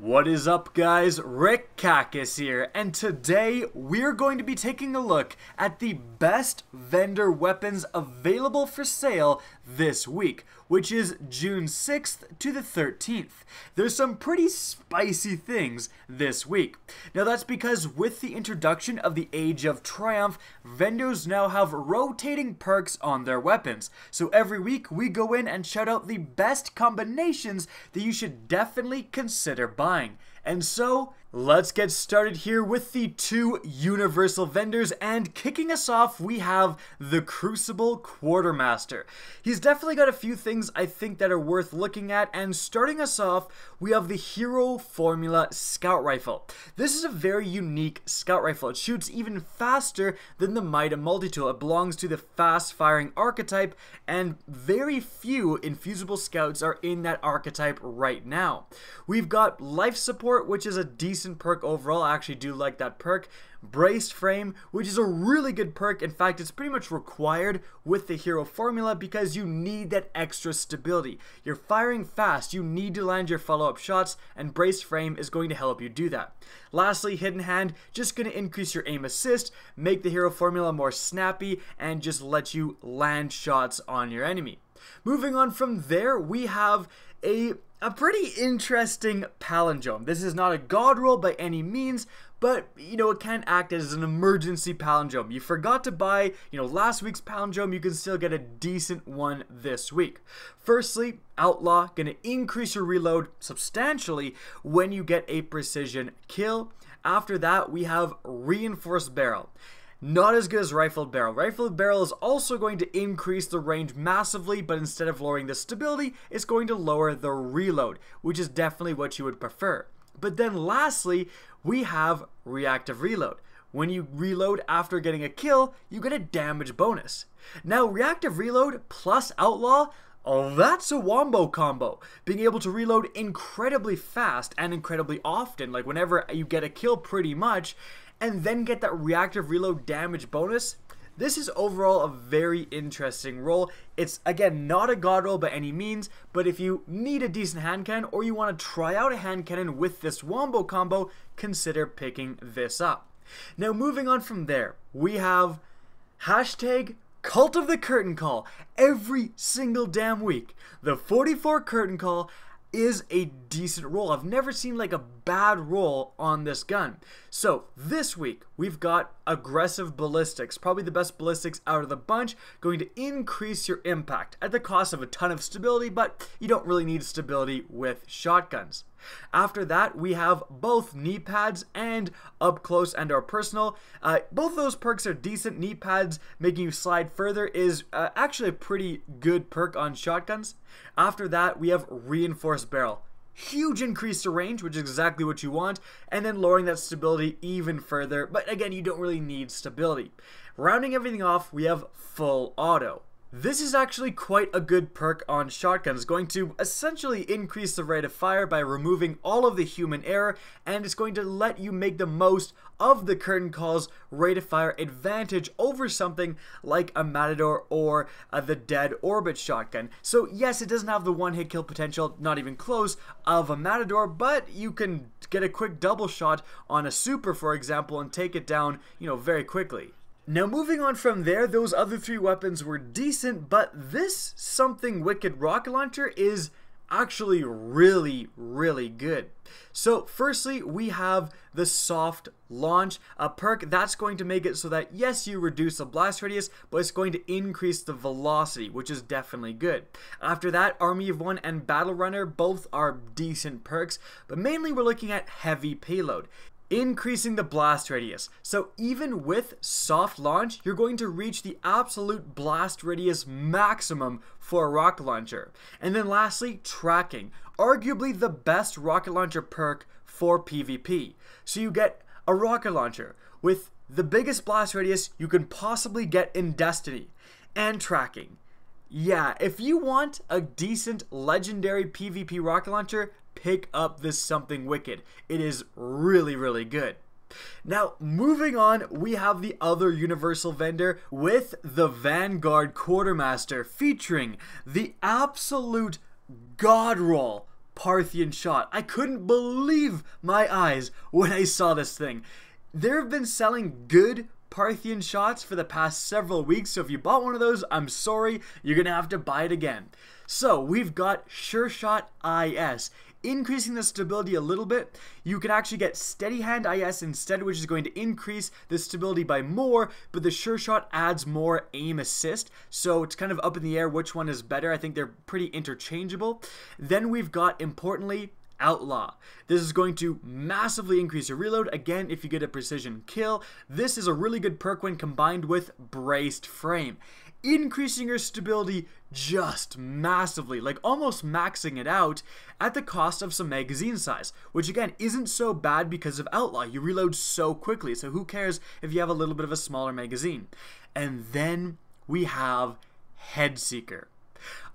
What is up, guys? Rick Kakis here, and today we're going to be taking a look at the best vendor weapons available for sale this week, which is June 6th to the 13th. There's some pretty spicy things this week. Now that's because with the introduction of the Age of Triumph, vendors now have rotating perks on their weapons. So every week we go in and shout out the best combinations that you should definitely consider buying. And so, let's get started here with the two universal vendors, and kicking us off we have the Crucible Quartermaster. He's definitely got a few things I think that are worth looking at, and starting us off we have the Hero Formula Scout Rifle. This is a very unique scout rifle. It shoots even faster than the Mida Multi-Tool. It belongs to the fast firing archetype, and very few infusible scouts are in that archetype right now. We've got life support, which is a decent perk overall. I actually do like that perk. Braced frame, which is a really good perk. In fact, it's pretty much required with the hero formula because you need that extra stability. You're firing fast, you need to land your follow-up shots, and braced frame is going to help you do that. Lastly, hidden hand, just going to increase your aim assist, make the hero formula more snappy, and just let you land shots on your enemy. Moving on from there, we have a pretty interesting palindrome. This is not a god roll by any means, but it can act as an emergency palindrome. You forgot to buy last week's palindrome, you can still get a decent one this week. Firstly, Outlaw, gonna increase your reload substantially when you get a precision kill. After that, we have Reinforced Barrel. Not as good as Rifled Barrel. Rifled Barrel is also going to increase the range massively, but instead of lowering the stability, it's going to lower the reload, which is definitely what you would prefer. But then lastly, we have Reactive Reload. When you reload after getting a kill, you get a damage bonus. Now, Reactive Reload plus Outlaw, oh, that's a wombo combo. Being able to reload incredibly fast and incredibly often, like whenever you get a kill pretty much, and then get that reactive reload damage bonus. This is overall a very interesting roll. It's, again, not a god roll by any means, but if you need a decent hand cannon or you want to try out a hand cannon with this wombo combo, consider picking this up. Now, moving on from there, we have hashtag Cult of the Curtain Call. Every single damn week, the 44 Curtain Call is a decent roll. I've never seen like a bad roll on this gun. So this week we've got Aggressive Ballistics, probably the best ballistics out of the bunch, going to increase your impact at the cost of a ton of stability, but you don't really need stability with shotguns. After that, we have both knee pads and up close and or personal. Both of those perks are decent. Knee pads making you slide further is actually a pretty good perk on shotguns. After that, we have Reinforced Barrel. Huge increase to range, which is exactly what you want, and then lowering that stability even further, but again, you don't really need stability. Rounding everything off, we have Full Auto. This is actually quite a good perk on shotguns, going to essentially increase the rate of fire by removing all of the human error, and it's going to let you make the most of the Curtain Call's rate of fire advantage over something like a Matador or the Dead Orbit shotgun. So yes, it doesn't have the one-hit kill potential, not even close, of a Matador, but you can get a quick double shot on a Super, for example, and take it down, very quickly. Now, moving on from there, those other three weapons were decent, but this Something Wicked rocket launcher is actually really, really good. So, firstly, we have the Soft Launch, a perk that's going to make it so that, yes, you reduce the blast radius, but it's going to increase the velocity, which is definitely good. After that, Army of One and Battle Runner, both are decent perks, but mainly we're looking at Heavy Payload. Increasing the blast radius. So even with soft launch, you're going to reach the absolute blast radius maximum for a rocket launcher. And then lastly, tracking. Arguably the best rocket launcher perk for PvP. So you get a rocket launcher with the biggest blast radius you can possibly get in Destiny, and tracking. Yeah, if you want a decent legendary PvP rocket launcher, pick up this Something Wicked. It is really, really good. Now, moving on, we have the other universal vendor with the Vanguard Quartermaster, featuring the absolute god roll Parthian Shot. I couldn't believe my eyes when I saw this thing. There have been selling good Parthian shots for the past several weeks, so if you bought one of those, I'm sorry, you're gonna have to buy it again. So we've got Sure Shot IS. Increasing the stability a little bit. You can actually get Steady Hand IS instead, which is going to increase the stability by more, but the Sure Shot adds more aim assist, so it's kind of up in the air which one is better. I think they're pretty interchangeable. Then we've got, importantly, Outlaw. This is going to massively increase your reload. Again, if you get a precision kill, this is a really good perk when combined with Braced Frame. Increasing your stability just massively, like almost maxing it out at the cost of some magazine size, which again isn't so bad because of Outlaw. You reload so quickly, so who cares if you have a little bit of a smaller magazine. And then we have Headseeker.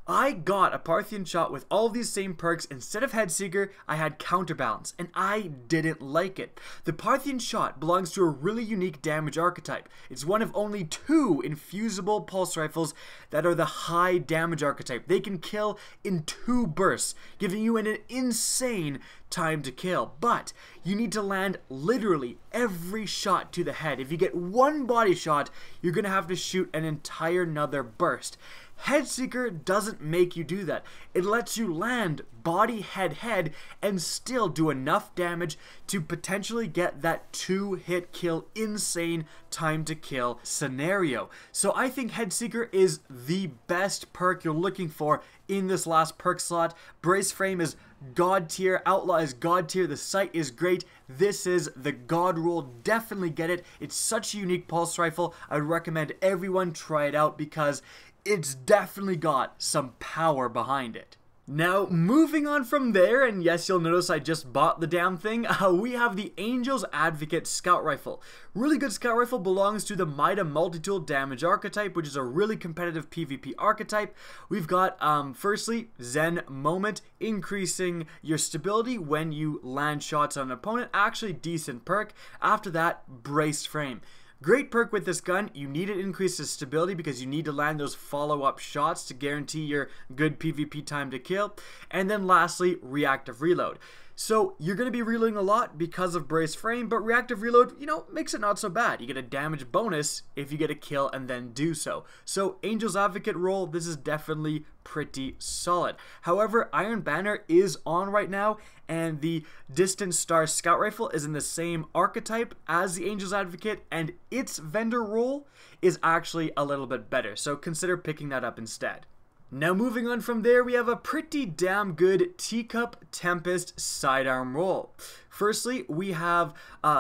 I got a Parthian Shot with all of these same perks. Instead of Headseeker, I had Counterbalance, and I didn't like it. The Parthian Shot belongs to a really unique damage archetype. It's one of only 2 infusible pulse rifles that are the high damage archetype. They can kill in 2 bursts, giving you an insane time to kill, but you need to land literally every shot to the head. If you get one body shot, you're gonna have to shoot an entire another burst. Headseeker doesn't make you do that. It lets you land body, head, head, and still do enough damage to potentially get that 2-hit kill, insane time to kill scenario. So I think Headseeker is the best perk you're looking for in this last perk slot. Brace Frame is god tier, Outlaw is god tier, the sight is great. This is the god rule. Definitely get it. It's such a unique pulse rifle. I would recommend everyone try it out because it's definitely got some power behind it. Now, moving on from there, and yes, you'll notice I just bought the damn thing, we have the Angel's Advocate Scout Rifle. Really good scout rifle, belongs to the Mida Multi-Tool Damage archetype, which is a really competitive PvP archetype. We've got, firstly, Zen Moment, increasing your stability when you land shots on an opponent. Actually, decent perk. After that, Braced Frame. Great perk with this gun. You need to increase the stability because you need to land those follow-up shots to guarantee your good PvP time to kill. And then lastly, Reactive Reload. So you're going to be reloading a lot because of Brace Frame, but Reactive Reload, you know, makes it not so bad. You get a damage bonus if you get a kill and then do so. So Angel's Advocate role, this is definitely pretty solid. However, Iron Banner is on right now, and the Distant Star Scout Rifle is in the same archetype as the Angel's Advocate, and its vendor role is actually a little bit better. So consider picking that up instead. Now moving on from there, we have a pretty damn good Teacup Tempest sidearm roll. Firstly, we have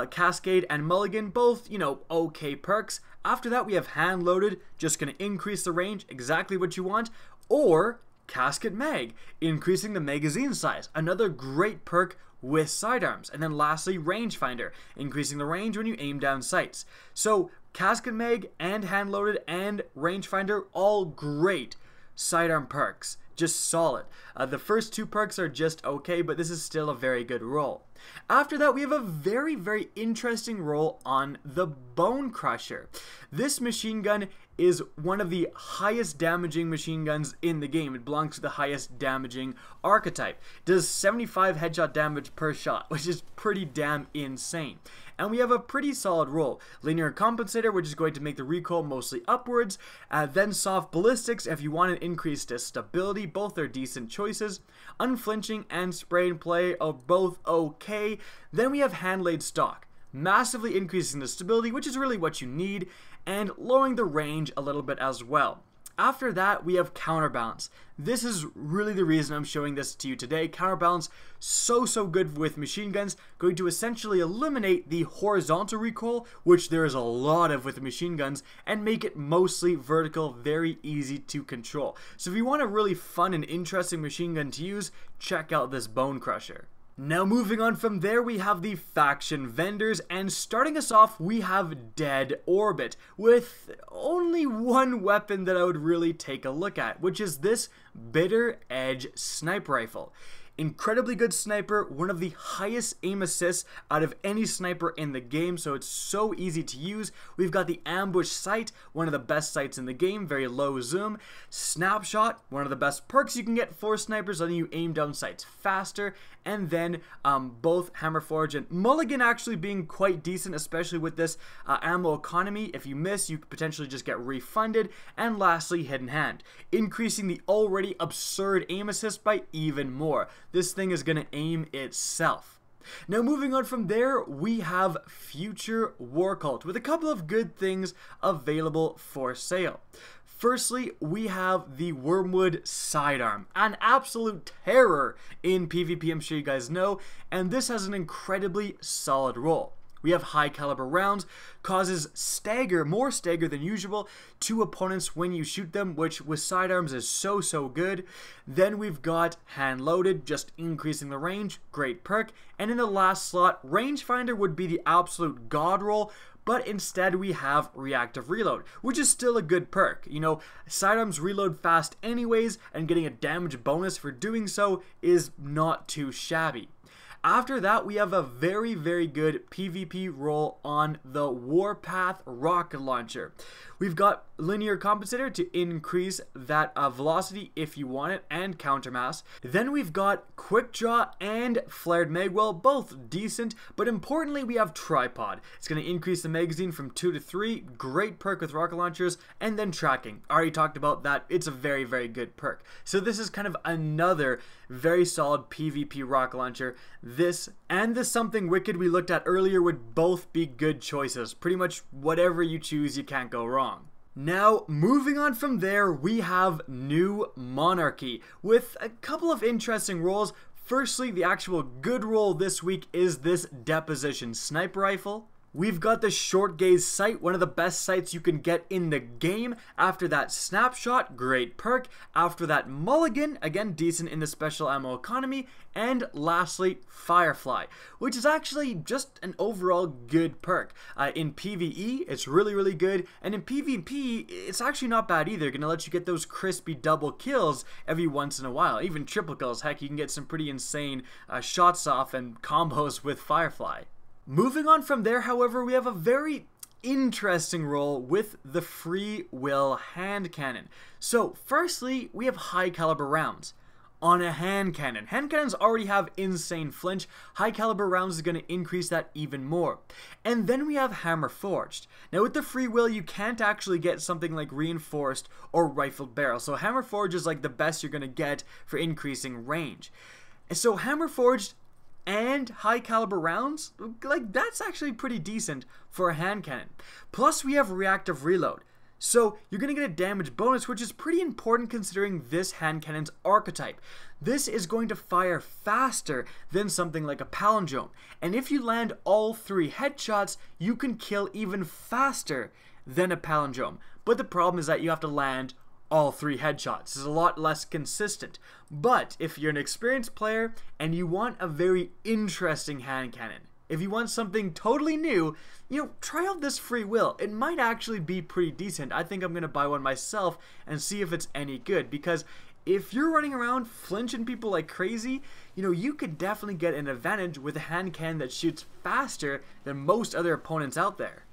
Cascade and Mulligan, both, you know, okay perks. After that, we have Hand Loaded, just going to increase the range, exactly what you want. Or Casket Mag, increasing the magazine size, another great perk with sidearms. And then lastly, Rangefinder, increasing the range when you aim down sights. So Casket Mag and Hand Loaded and Rangefinder, all great sidearm perks, just solid. The first 2 perks are just okay, but this is still a very good roll. After that, we have a very, very interesting roll on the Bone Crusher. This machine gun is one of the highest damaging machine guns in the game. It belongs to the highest damaging archetype. It does 75 headshot damage per shot, which is pretty damn insane. And we have a pretty solid roll. Linear Compensator, which is going to make the recoil mostly upwards. Then Soft Ballistics, if you want an increased stability. Both are decent choices. Unflinching and Spray and Play are both okay. Then we have Hand Laid Stock, massively increasing the stability, which is really what you need, and lowering the range a little bit as well. After that, we have Counterbalance. This is really the reason I'm showing this to you today. Counterbalance, so good with machine guns, going to essentially eliminate the horizontal recoil, which there is a lot of with machine guns, and make it mostly vertical, very easy to control. So if you want a really fun and interesting machine gun to use, check out this Bone Crusher. Now moving on from there, we have the faction vendors, and starting us off, we have Dead Orbit, with only one weapon that I would really take a look at, which is this Bitter Edge Sniper Rifle. Incredibly good sniper, one of the highest aim assists out of any sniper in the game, so it's so easy to use. We've got the ambush sight, one of the best sights in the game, very low zoom. Snapshot, one of the best perks you can get for snipers, letting you aim down sights faster. And then both Hammerforge and Mulligan actually being quite decent, especially with this ammo economy. If you miss, you could potentially just get refunded. And lastly, Hidden Hand, increasing the already absurd aim assist by even more. This thing is going to aim itself. Now moving on from there, we have Future War Cult with a couple of good things available for sale. Firstly, we have the Wormwood Sidearm, an absolute terror in PvP, I'm sure you guys know, and this has an incredibly solid roll. We have high caliber rounds, causes more stagger than usual to opponents when you shoot them, which with sidearms is so good. Then we've got hand loaded, just increasing the range, great perk. And in the last slot, rangefinder would be the absolute god roll, but instead we have reactive reload, which is still a good perk. You know, sidearms reload fast anyways, and getting a damage bonus for doing so is not too shabby. After that, we have a very good PvP roll on the Warpath rocket launcher. We've got linear compensator to increase that velocity if you want it, and countermass. Then we've got quick draw and flared magwell, both decent, but importantly we have tripod. It's going to increase the magazine from 2 to 3, great perk with rocket launchers, and then tracking. Already talked about that, it's a very good perk. So this is kind of another very solid PvP rocket launcher. This and the Something Wicked we looked at earlier would both be good choices. Pretty much whatever you choose, you can't go wrong. Now, moving on from there, we have new Monarchy with a couple of interesting rolls. Firstly, the actual good roll this week is this Deposition Sniper Rifle. We've got the short gaze sight, one of the best sights you can get in the game. After that, Snapshot, great perk. After that, Mulligan, again decent in the special ammo economy. And lastly, Firefly, which is actually just an overall good perk. In PvE, it's really good, and in PvP, it's actually not bad either. Gonna let you get those crispy double kills every once in a while, even triple kills. Heck, you can get some pretty insane shots off and combos with Firefly. Moving on from there, however, we have a very interesting roll with the Free Will Hand Cannon. So, firstly, we have high caliber rounds on a hand cannon. Hand cannons already have insane flinch. High caliber rounds is going to increase that even more. And then we have Hammer Forged. Now with the Free Will, you can't actually get something like Reinforced or Rifled Barrel. So Hammer Forged is like the best you're going to get for increasing range. And so Hammer Forged and high caliber rounds, like that's actually pretty decent for a hand cannon. Plus we have reactive reload. So you're going to get a damage bonus, which is pretty important considering this hand cannon's archetype. This is going to fire faster than something like a palindrome. And if you land all 3 headshots, you can kill even faster than a palindrome. But the problem is that you have to land all 3 headshots. It's a lot less consistent. But if you're an experienced player and you want a very interesting hand cannon, if you want something totally new, you know, try out this Free Will. It might actually be pretty decent. I think I'm going to buy one myself and see if it's any good, because if you're running around flinching people like crazy, you know, you could definitely get an advantage with a hand cannon that shoots faster than most other opponents out there.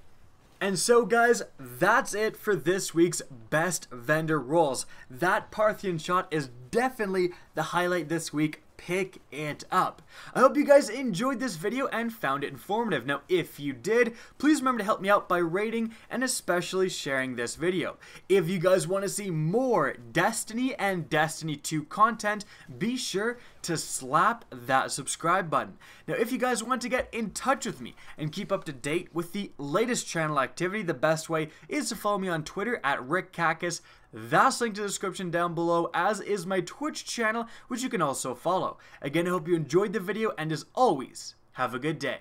And so guys, that's it for this week's best vendor rolls. That Parthian shot is definitely the highlight this week. Pick it up. I hope you guys enjoyed this video and found it informative. Now, if you did, please remember to help me out by rating and especially sharing this video. If you guys want to see more Destiny and Destiny 2 content, be sure to slap that subscribe button. Now, if you guys want to get in touch with me and keep up to date with the latest channel activity, the best way is to follow me on Twitter at RickCacus. That's linked in the description down below, as is my Twitch channel, which you can also follow. Again, I hope you enjoyed the video, and as always, have a good day.